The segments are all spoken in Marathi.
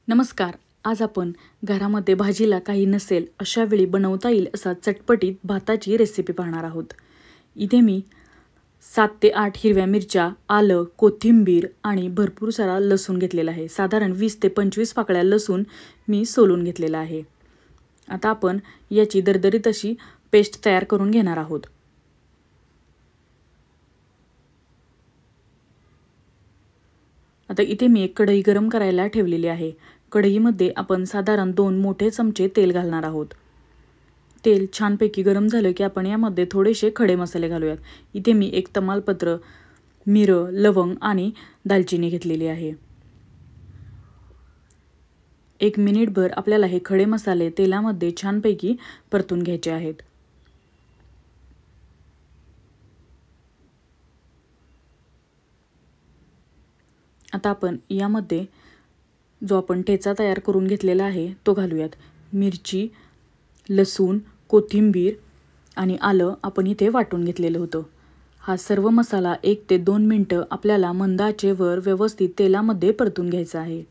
नमस्कार. आज आपण घरामध्ये भाजीला काही नसेल अशा वेळी बनवता येईल असा चटपटीत भाताची रेसिपी पाहणार आहोत. इथे मी 7 ते 8 हिरव्या मिरच्या, आलं, कोथिंबीर आणि भरपूर सारा लसूण घेतलेला आहे. साधारण 20 ते 25 पाकळ्या लसूण मी सोलून घेतलेला आहे. आता आपण याची दरदरीत अशी पेस्ट तयार करून घेणार आहोत. आता इथे मी एक कढई गरम करायला ठेवलेली आहे. कढईमध्ये आपण साधारण 2 मोठे चमचे तेल घालणार आहोत. तेल छानपैकी गरम झालं की आपण यामध्ये थोडेसे खडे मसाले घालूयात. इथे मी एक तमालपत्र, मिरं, लवंग आणि दालचिनी घेतलेली आहे. 1 मिनिटभर आपल्याला हे खडे मसाले तेलामध्ये छानपैकी परतून घ्यायचे आहेत. आता आपण यामध्ये जो आपण ठेचा तयार करून घेतलेला आहे तो घालूयात. मिरची, लसूण, कोथिंबीर आणि आलं आपण इथे वाटून घेतलेलं होतं. हा सर्व मसाला 1 ते 2 मिनिटं आपल्याला मंद आचेवर व्यवस्थित तेलामध्ये परतून घ्यायचा आहे.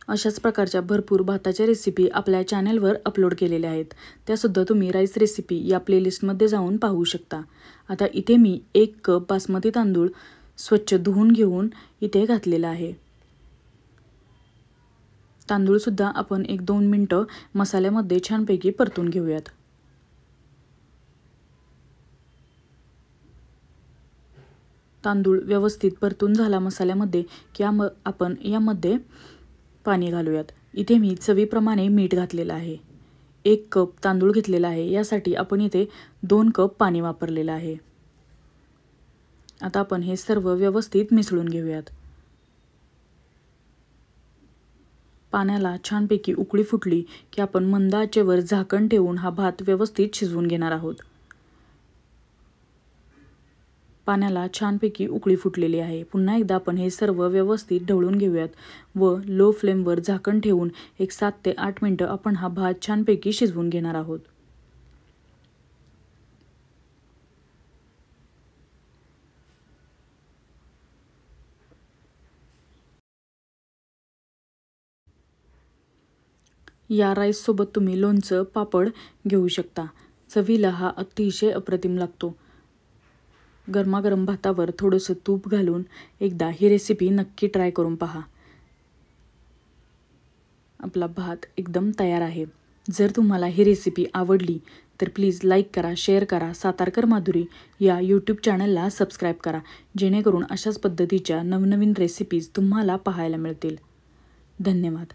अशाच प्रकारच्या भरपूर भाताच्या रेसिपी आपल्या चॅनलवर अपलोड केलेल्या आहेत. त्यासुद्धा तुम्ही राईस रेसिपी या प्लेलिस्टमध्ये जाऊन पाहू शकता. आता इथे मी 1 कप बासमती तांदूळ स्वच्छ धुवून घेऊन इथे घातलेला आहे. तांदूळसुद्धा आपण 1-2 मिनिटं मसाल्यामध्ये छानपैकी परतून घेऊयात. तांदूळ व्यवस्थित परतून झाला मसाल्यामध्ये की आपण यामध्ये पाणी घालूयात. इथे मी चवीप्रमाणे मीठ घातलेलं आहे. 1 कप तांदूळ घेतलेला आहे. यासाठी आपण इथे 2 कप पाणी वापरलेलं आहे. आता आपण हे सर्व व्यवस्थित मिसळून घेऊयात. पाण्याला छानपैकी उकळी फुटली की आपण मंद आचेवर झाकण ठेवून हा भात व्यवस्थित शिजवून घेणार आहोत. पाण्याला छानपैकी उकळी फुटलेली आहे. पुन्हा एकदा आपण हे सर्व व्यवस्थित ढवळून घेऊयात व लो फ्लेमवर झाकण ठेवून एक 7 ते 8 मिनिटं आपण हा भात छानपैकी शिजवून घेणार आहोत. या राईससोबत तुम्ही लोणचं, पापड घेऊ शकता. चवीला हा अतिशय अप्रतिम लागतो. गरमागरम भातावर थोडंसं तूप घालून एकदा ही रेसिपी नक्की ट्राय करून पहा. आपला भात एकदम तयार आहे. जर तुम्हाला ही रेसिपी आवडली तर प्लीज लाईक करा, शेअर करा. सातारकर माधुरी या यूट्यूब चॅनलला सबस्क्राईब करा, जेणेकरून अशाच पद्धतीच्या नवनवीन रेसिपीज तुम्हाला पाहायला मिळतील. धन्यवाद.